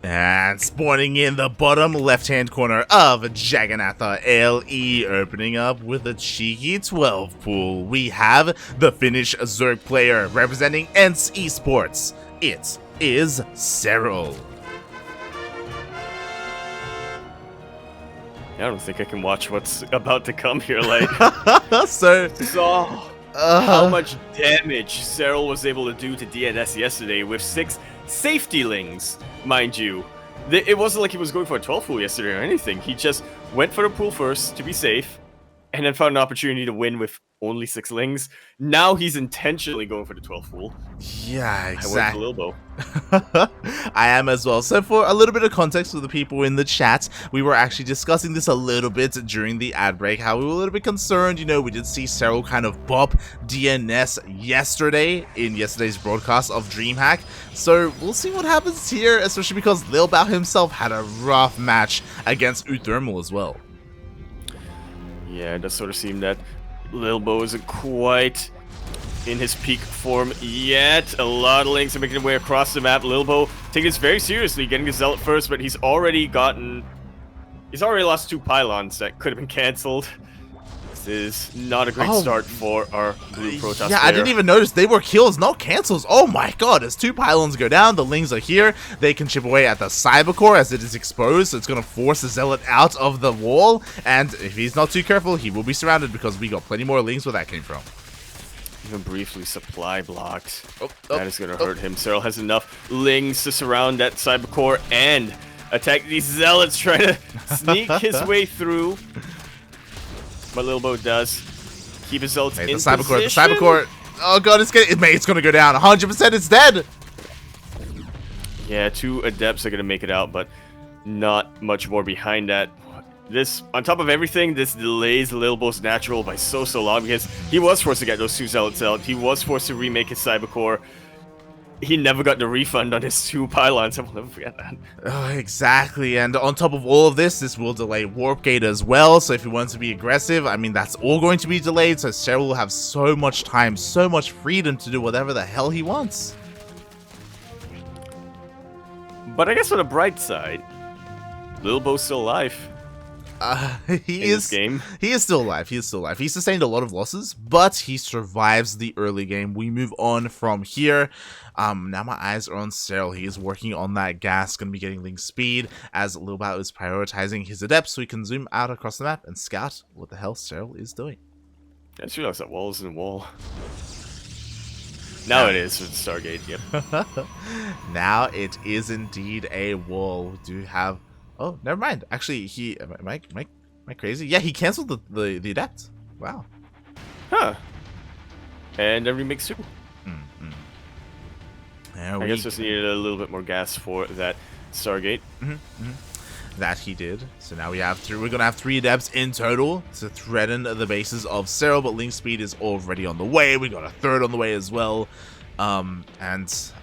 And spawning in the bottom left-hand corner of Jagannatha LE, opening up with a cheeky 12 pool, we have the Finnish Zerg player representing ENCE Esports. It is Serral. I don't think I can watch what's about to come here. Like, so how much damage Serral was able to do to DNS yesterday with 6 safety lings, mind you. It wasn't like he was going for a 12 pool yesterday or anything. He just went for the pool first to be safe, and then found an opportunity to win with only 6 lings. Now he's intentionally going for the 12 pool. Yeah, exactly. I went for Lilbow. I am as well. So for a little bit of context for the people in the chat, we were actually discussing this a little bit during the ad break, how we were a little bit concerned. You know, we did see Serral kind of bop DNS yesterday in yesterday's broadcast of DreamHack. So we'll see what happens here, especially because Lilbow himself had a rough match against Uthermal as well. Yeah, it does sort of seem that Lilbow isn't quite in his peak form yet. A lot of links are making their way across the map. Lilbow taking this very seriously, getting the Zealot first, but he's already lost 2 pylons that could have been cancelled. This is not a great start for our blue Protoss player. I didn't even notice they were kills, no cancels. Oh my god, as 2 pylons go down, the lings are here. They can chip away at the cyber core as it is exposed. So it's going to force the Zealot out of the wall, and if he's not too careful, he will be surrounded because we got plenty more lings where that came from. Even briefly supply blocked. That is going to hurt him. Serral has enough lings to surround that cyber core and attack these Zealots, trying to sneak his way through. But Lilbow does keep his Zealots in position. The cyber core. Oh god, it's gonna go down. 100%, it's dead. Yeah, 2 adepts are gonna make it out, but not much more behind that. This, on top of everything, this delays Lilbow's natural by so long, because he was forced to get those 2 Zealots out. He was forced to remake his cyber core. He never got the refund on his 2 pylons. I will never forget that. Oh, exactly. And on top of all of this, this will delay Warp Gate as well. So if he wants to be aggressive, I mean, that's all going to be delayed. So Serral will have so much time, so much freedom to do whatever the hell he wants. But I guess on the bright side, Lilbow's still alive. He is still alive. He is still alive. He sustained a lot of losses, but he survives the early game. We move on from here. Now my eyes are on Serral. He is working on that gas, going to be getting link speed as Lilbow is prioritizing his adepts so he can zoom out across the map and scout what the hell Serral is doing. I just realized that wall isn't a wall. Now it is with Stargate, yep. Now it is indeed a wall. We do have... Oh, never mind. Actually, am I crazy? Yeah, he canceled the adept. Wow. Huh. And then remix 2. I guess just needed a little bit more gas for that Stargate. That he did. So now we have we're gonna have 3 adepts in total to threaten the bases of Serral, but link speed is already on the way. We got a 3rd on the way as well. And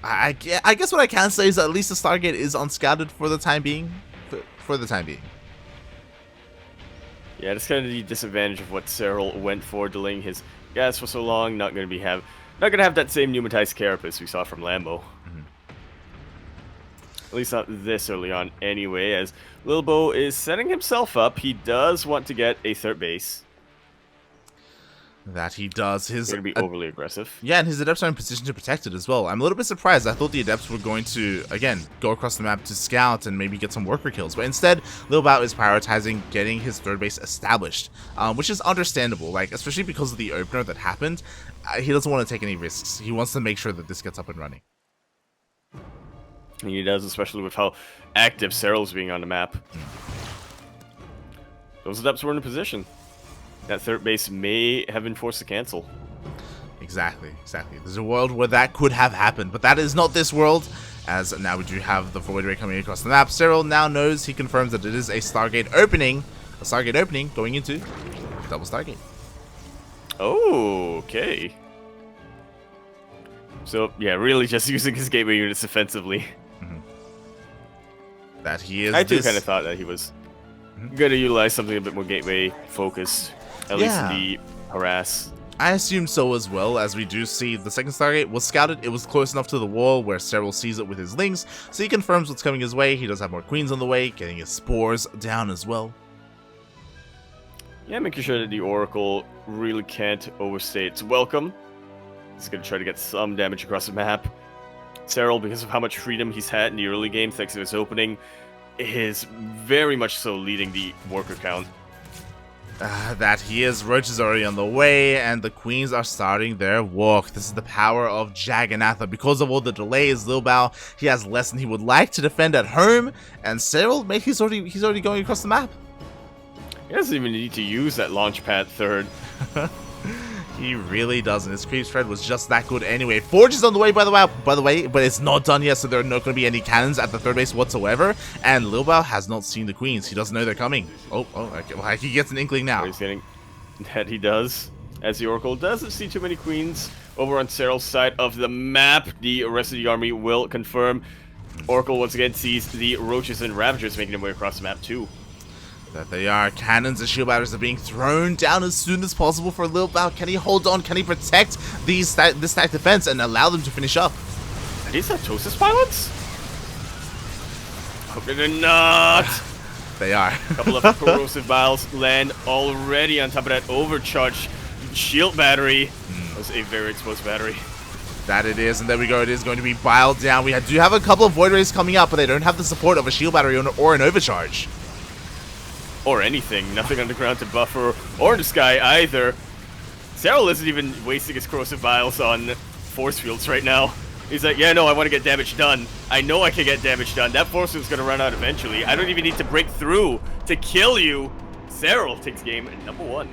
I guess what I can say is that at least the Stargate is unscouted for the time being. For the time being. Yeah, that's kind of the disadvantage of what Serral went for, delaying his gas for so long. Not gonna have that same pneumatized carapace we saw from Lilbow. At least not this early on anyway, as Lilbow is setting himself up. He does want to get a 3rd base. That he does. He's going to be overly aggressive. Yeah, and his adepts are in position to protect it as well. I'm a little bit surprised. I thought the adepts were going to, again, go across the map to scout and maybe get some worker kills. But instead, Lilbow is prioritizing getting his 3rd base established, which is understandable, like, especially because of the opener that happened. He doesn't want to take any risks. He wants to make sure that this gets up and running. And he does, especially with how active Serral's being on the map. Those adepts were in a position. That 3rd base may have been forced to cancel. Exactly. There's a world where that could have happened, but that is not this world, as now we do have the void ray coming across the map. Serral now knows, he confirms that it is a Stargate opening. A Stargate opening going into double Stargate. Oh, okay. So, yeah, really just using his gateway units defensively. That he is... I too kind of thought that he was going to utilize something a bit more gateway focused. At least in the harass I assume so as well, as we do see the second Stargate was scouted. It was close enough to the wall where Serral sees it with his links, so he confirms what's coming his way. He does have more queens on the way, getting his spores down as well. Yeah, making sure that the Oracle really can't overstay its welcome. He's going to try to get some damage across the map. Serral, because of how much freedom he's had in the early game thanks to his opening, is very much so leading the worker count. That he is. Roach is already on the way, and the queens are starting their walk. This is the power of Jagannatha. Because of all the delays, Lilbow, he has less than he would like to defend at home, and Serral, mate, he's already going across the map. He doesn't even need to use that launch pad third. He really doesn't. His creep spread was just that good anyway. Forge is on the way, by the way, but it's not done yet, so there are not going to be any cannons at the third base whatsoever. And Lilbow has not seen the queens. He doesn't know they're coming. Okay. Well, he gets an inkling now. He's getting that he does, as the Oracle doesn't see too many queens over on Serral's side of the map. The rest of the army will confirm. Oracle once again sees the Roaches and Ravagers making their way across the map too. That they are. Cannons and shield batteries are being thrown down as soon as possible for Lilbow. Can he hold on? Can he protect this stack defense and allow them to finish up? Are these Aptosis pilots? Hope they're not. They are. A couple of corrosive vials land already on top of that overcharged shield battery. That was a very exposed battery. That it is, and there we go. It is going to be biled down. We do have a couple of Void Rays coming up, but they don't have the support of a shield battery or an overcharge. Or anything. Nothing underground to buffer or in the sky either. Serral isn't even wasting his corrosive vials on force fields right now. He's like, yeah, no, I want to get damage done. I know I can get damage done. That force field's going to run out eventually. I don't even need to break through to kill you. Serral takes game #1.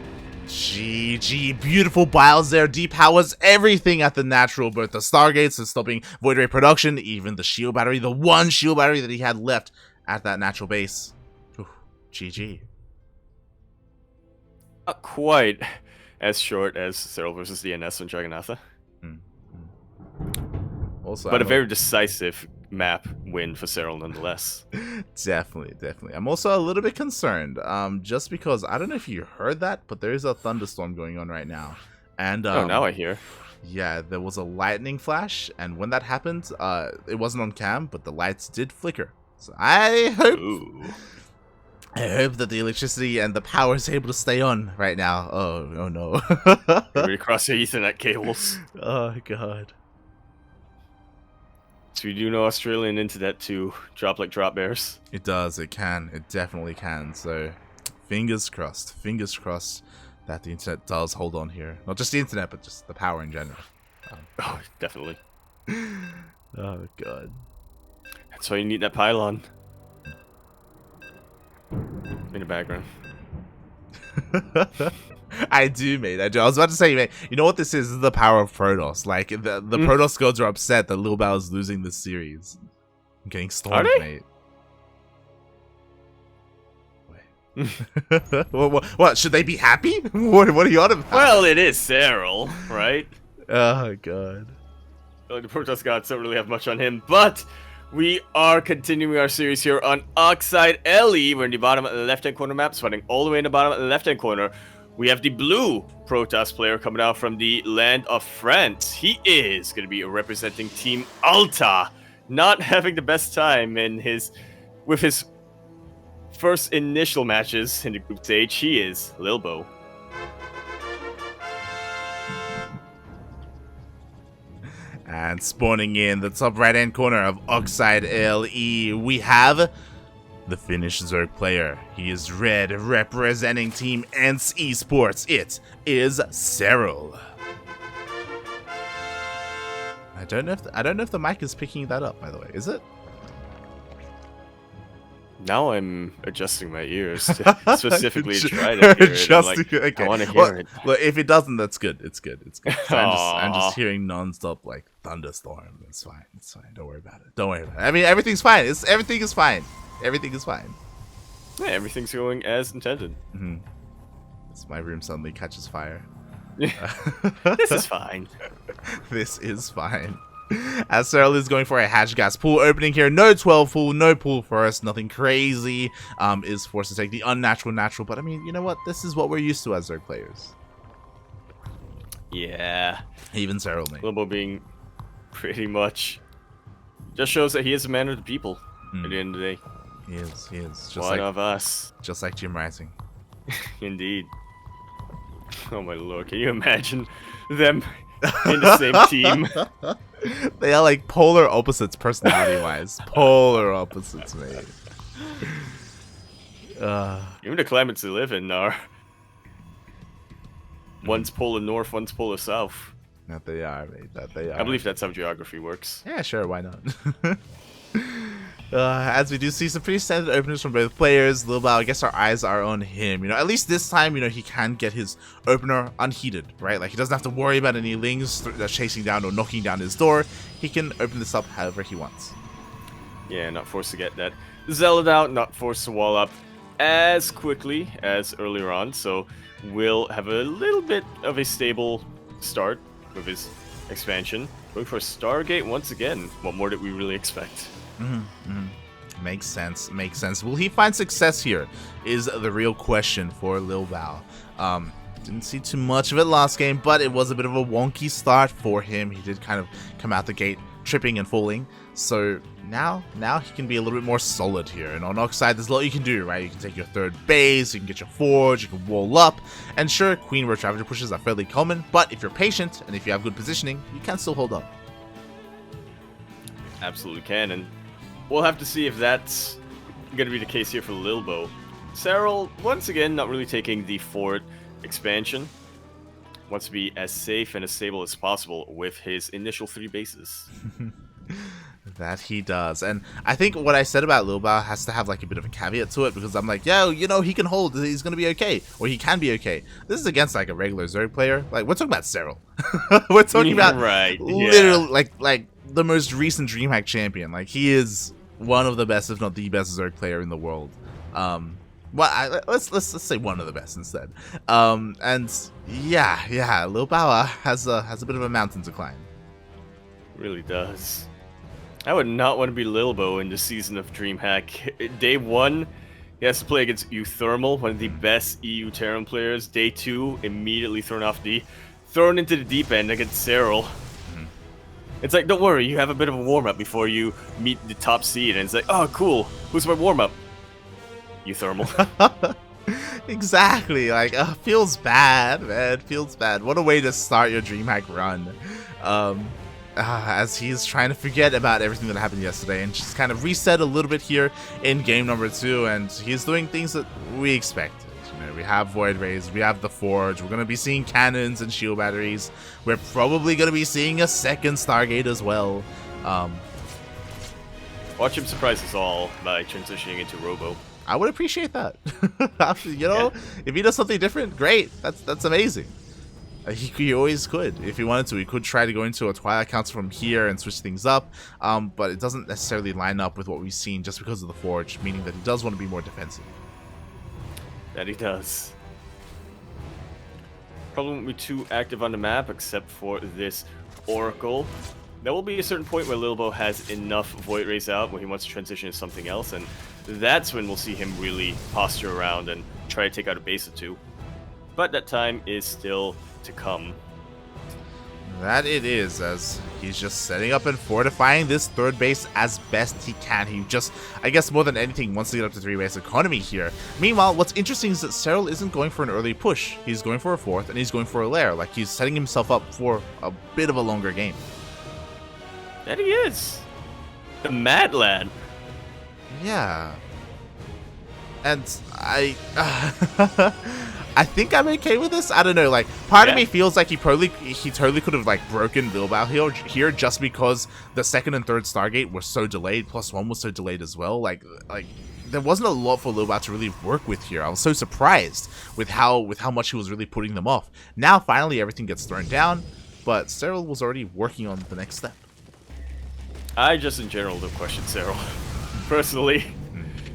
GG. Beautiful biles there. Depowers everything at the natural, both the Stargates and stopping Void Ray production, even the shield battery, the one shield battery that he had left at that natural base. GG. Not quite as short as Serral versus DNS on Jagannatha. Also, but a very decisive map win for Serral nonetheless. Definitely. I'm also a little bit concerned, just because, I don't know if you heard that, but there is a thunderstorm going on right now. And oh, now I hear. Yeah, there was a lightning flash, and when that happened, it wasn't on cam, but the lights did flicker. So I hope that the electricity and the power is able to stay on right now. Oh no. Maybe across the Ethernet cables. Oh god. So you do know Australian internet to drop like drop bears. It does, it can. It definitely can. So fingers crossed that the internet does hold on here. Not just the internet, but just the power in general. Oh, definitely. Oh god. That's why you need that pylon. In the background. I do, mate. I do. I was about to say, mate, you know what this is? This is the power of Protoss. Like, the Protoss gods are upset that Lilbow is losing this series. I'm getting stormed, mate. Wait. What? Should they be happy? What are you on about? Well, it is Serral, right? Oh, God. The Protoss gods don't really have much on him, but we are continuing our series here on Oxide LE. We're in the bottom left-hand corner map, spawning all the way in the bottom left-hand corner. We have the blue Protoss player coming out from the land of France. He is going to be representing Team Alta, not having the best time with his first initial matches in the group stage. He is Lilbow. And spawning in the top right-hand corner of Oxide LE, we have the Finnish Zerg player. He is red, representing Team Ents Esports. It is Serral. I don't know if the mic is picking that up, by the way. Is it? Now I'm adjusting my ears to specifically try to hear it. Okay. I want to hear it. Look, if it doesn't, that's good. It's good. I'm just hearing non-stop like thunderstorm. It's fine. Don't worry about it. I mean, everything's fine. Everything is fine. Yeah, everything's going as intended. My room suddenly catches fire. This is fine. This is fine. As Serral is going for a hatch gas pool opening here. No 12 pool, no pool first, nothing crazy. Is forced to take the unnatural natural, but I mean, you know what? This is what we're used to as Zerg players. Yeah. Even Serral, mate. Lilbow being pretty much just shows that he is a man of the people at the end of the day. He is. Just One of us. Just like Jim Rising. Indeed. Oh my lord, can you imagine them in the same team? They are like polar opposites personality-wise. Polar opposites, mate. Even the climates they live in are one's polar north, one's polar south. That they are, mate. That they are. I believe that's how geography works. Yeah, sure, why not? As we do see some pretty standard openers from both players, Lilbow, I guess our eyes are on him. You know, at least this time, you know, he can get his opener unheated, right? Like, he doesn't have to worry about any lings chasing down or knocking down his door. He can open this up however he wants. Yeah, not forced to get that zealot out, not forced to wall up as quickly as earlier on, so we'll have a little bit of a stable start with his expansion. Going for a Stargate once again. What more did we really expect? Makes sense. Will he find success here is the real question for Lilbow. Didn't see too much of it last game, but it was a bit of a wonky start for him. He did kind of come out the gate tripping and falling. So now he can be a little bit more solid here. And on Oxide, there's a lot you can do, right? You can take your third base, you can get your forge, you can wall up. And sure, Queen Roach Ravager pushes are fairly common, but if you're patient and if you have good positioning, you can still hold up. Absolutely can, and we'll have to see if that's going to be the case here for Lilbow. Serral, once again, not really taking the fort expansion. Wants to be as safe and as stable as possible with his initial 3 bases. That he does. And I think what I said about Lilbow has to have like a bit of a caveat to it, because I'm like, yo, you know, he can hold, he's going to be okay, or he can be okay. This is against like a regular Zerg player. Like, we're talking about Serral. We're talking about literally like the most recent DreamHack champion. Like, he is one of the best, if not the best Zerg player in the world. Let's say one of the best instead. And yeah, Lilbow has a bit of a mountain to climb. Really does. I would not want to be Lilbow in this season of DreamHack. Day 1, he has to play against Euthermal, one of the best EU Terran players. Day 2, immediately thrown into the deep end against Serral. It's like, don't worry, you have a bit of a warm-up before you meet the top seed, and it's like, oh, cool, who's my warm-up? Euthermal. Exactly, like, feels bad, man, feels bad. What a way to start your DreamHack run. As he's trying to forget about everything that happened yesterday and just kind of reset a little bit here in game number 2, and he's doing things that we expected. You know, we have Void Rays, we have the Forge, we're going to be seeing cannons and shield batteries, we're probably going to be seeing a second Stargate as well. Watch him surprise us all by transitioning into Robo. I would appreciate that. You know, if he does something different, great, that's amazing. He always could. If he wanted to, he could try to go into a Twilight Council from here and switch things up, but it doesn't necessarily line up with what we've seen just because of the Forge, meaning that he does want to be more defensive. That he does. Probably won't be too active on the map except for this Oracle. There will be a certain point where Lilbow has enough Void Rays out where he wants to transition to something else, and that's when we'll see him really posture around and try to take out a base or 2. But that time is still to come. That it is, as he's just setting up and fortifying this third base as best he can. He just, I guess more than anything, wants to get up to 3-base economy here. Meanwhile, what's interesting is that Serral isn't going for an early push. He's going for a 4th, and he's going for a lair. Like, he's setting himself up for a bit of a longer game. That he is. The mad lad. Yeah. And I think I'm okay with this. I don't know, like, part of me feels like he totally could have like broken Lilbow here just because the 2nd and 3rd Stargate were so delayed, plus 1 was so delayed as well. Like there wasn't a lot for Lilbow to really work with here. I was so surprised with how much he was really putting them off. Now finally everything gets thrown down, but Serral was already working on the next step. I just in general don't question Serral. Personally.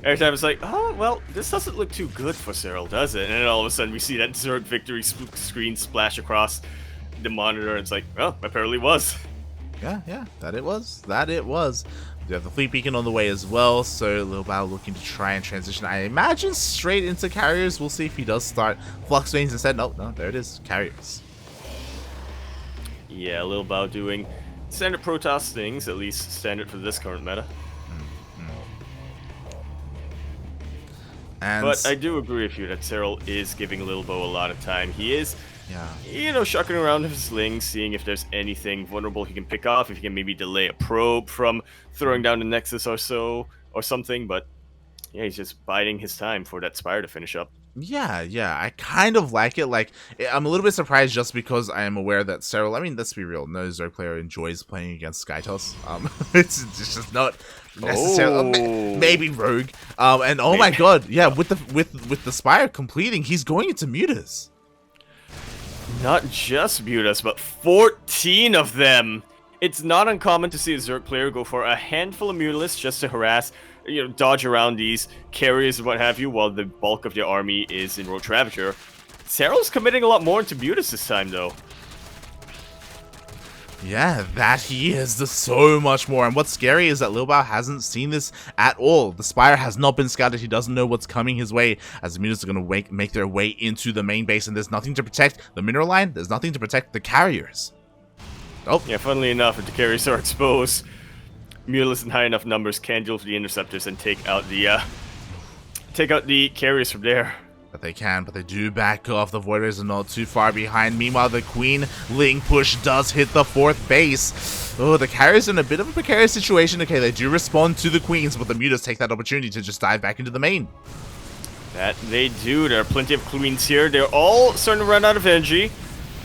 Every time it's like, oh, well, this doesn't look too good for Serral, does it? And then all of a sudden we see that Zerg victory screen splash across the monitor, and it's like, well, apparently was. Yeah, that it was. We have the fleet beacon on the way as well, so Lilbow looking to try and transition, I imagine, straight into carriers. We'll see if he does start Flux Veins instead. No, there it is, carriers. Yeah, Lilbow doing standard Protoss things, at least standard for this current meta. And But I do agree with you that Serral is giving Lilbow a lot of time. He is, yeah. you know, shucking around his slings, seeing if there's anything vulnerable he can pick off, if he can maybe delay a probe from throwing down the Nexus or so, or something, but yeah, he's just biding his time for that Spire to finish up. Yeah, I kind of like it. Like, I'm a little bit surprised just because I am aware that Serral, I mean, let's be real, no Zerg player enjoys playing against Skytoss. It's just not necessarily, maybe Rogue. And oh my god, yeah, with the Spire completing, he's going into Mutas. Not just Mutas, but 14 of them! It's not uncommon to see a Zerg player go for a handful of Mutalists just to harass, you know, dodge around these carriers and what have you, while the bulk of their army is in Roach Ravager. Serral's committing a lot more into Mutas this time, though. Yeah, that he is. There's so much more. And what's scary is that Lilbow hasn't seen this at all. The Spire has not been scouted. He doesn't know what's coming his way as the Mutas are going to make their way into the main base. And there's nothing to protect the mineral line. There's nothing to protect the carriers. Oh. Yeah, funnily enough, if the carriers are exposed, Mutalists in high enough numbers can deal with the interceptors and take out the carriers from there. But they can, but they do back off. The Voiders are not too far behind. Meanwhile, the Queen Ling push does hit the 4th base. Oh, the carriers are in a bit of a precarious situation. Okay, they do respond to the Queens, but the Mutas take that opportunity to just dive back into the main. That they do. There are plenty of Queens here. They're all starting to run out of energy,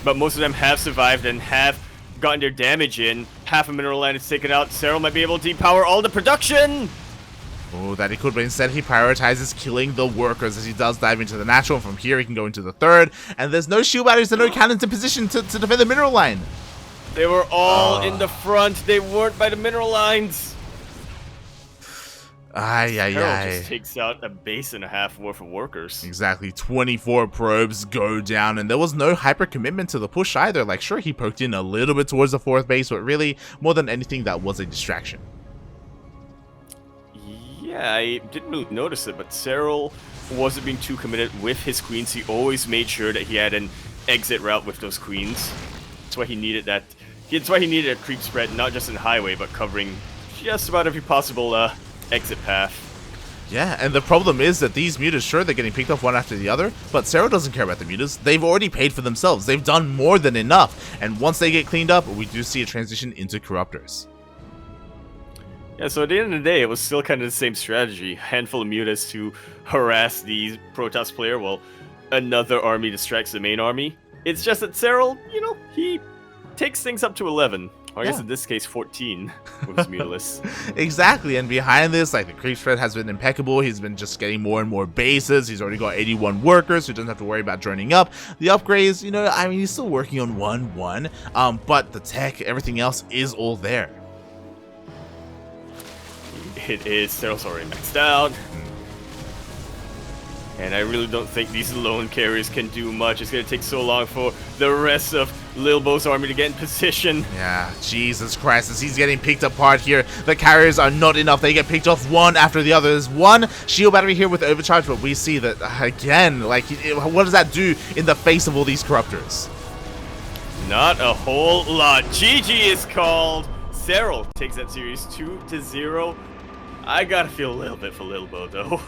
but most of them have survived and have gotten their damage in. Half a mineral line is taken out. Serral might be able to depower all the production. Oh, that he could, but instead he prioritizes killing the workers as he does dive into the natural. From here, he can go into the 3rd, and there's no shield batteries and no cannons in position to defend the mineral line. They were all in the front. They weren't by the mineral lines. Serral just takes out a base and a half worth of workers. Exactly, 24 probes go down, and there was no hyper commitment to the push either. Like, sure, he poked in a little bit towards the 4th base, but really, more than anything, that was a distraction. Yeah, I didn't really notice it, but Serral wasn't being too committed with his queens. He always made sure that he had an exit route with those queens. That's why he needed that. That's why he needed a creep spread, not just in highway, but covering just about every possible exit path. Yeah, and the problem is that these Mutas, sure, they're getting picked off one after the other, but Serral doesn't care about the Mutas. They've already paid for themselves. They've done more than enough. And once they get cleaned up, we do see a transition into Corruptors. Yeah, so at the end of the day, it was still kind of the same strategy. Handful of Mutas to harass the Protoss player while another army distracts the main army. It's just that Serral, you know, he takes things up to 11. Or I guess in this case, 14 with his Mutalists. Exactly, and behind this, like, the creep spread has been impeccable. He's been just getting more and more bases. He's already got 81 workers, so he doesn't have to worry about joining up. The upgrades, you know, I mean, he's still working on 1-1, but the tech, everything else is all there. It is. Serral's already maxed out. And I really don't think these lone carriers can do much. It's going to take so long for the rest of Lilbow's army to get in position. Yeah, Jesus Christ, as he's getting picked apart here. The carriers are not enough. They get picked off one after the other. There's one shield battery here with overcharge, but we see that, again, like, what does that do in the face of all these Corruptors? Not a whole lot. GG is called. Serral takes that series 2-0. I gotta feel a little bit for Lilbow, though.